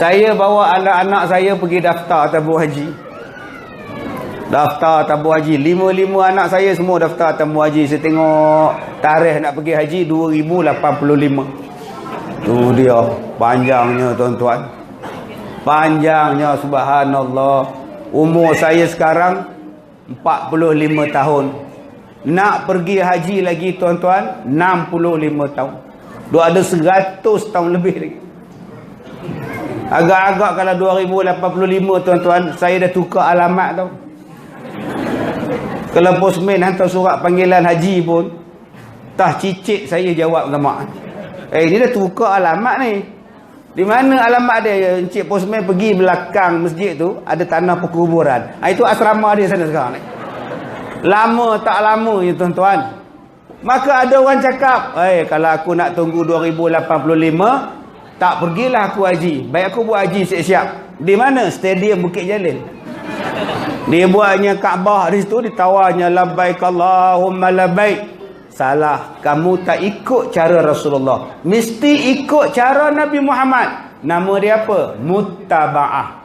Saya bawa anak-anak saya pergi daftar tabung haji. Daftar tabung haji. 5 anak saya semua daftar tabung haji. Saya tengok tarikh nak pergi haji 2085. Tu dia panjangnya tuan-tuan. Panjangnya, subhanallah. Umur saya sekarang 45 tahun. Nak pergi haji lagi tuan-tuan 65 tahun. Dia ada 100 tahun lebih lagi. Agak-agak kalau 2085 tuan-tuan, saya dah tukar alamat tau. Kalau postman hantar surat panggilan haji pun, tah cicit saya jawab sama. Ni dah tukar alamat ni. Di mana alamat dia? Encik postman pergi belakang masjid tu, ada tanah perkuburan. Itu asrama dia sana sekarang ni. Lama tak lama ya tuan-tuan. Maka ada orang cakap, kalau aku nak tunggu 2085, tak pergilah aku haji. Baik aku buat haji siap-siap. Di mana? Stadium Bukit Jalil. Dia buatnya Kaabah di situ, ditawarnya labbaik Allahumma labbaik. Salah, kamu tak ikut cara Rasulullah. Mesti ikut cara Nabi Muhammad. Nama dia apa? Muttaba'ah.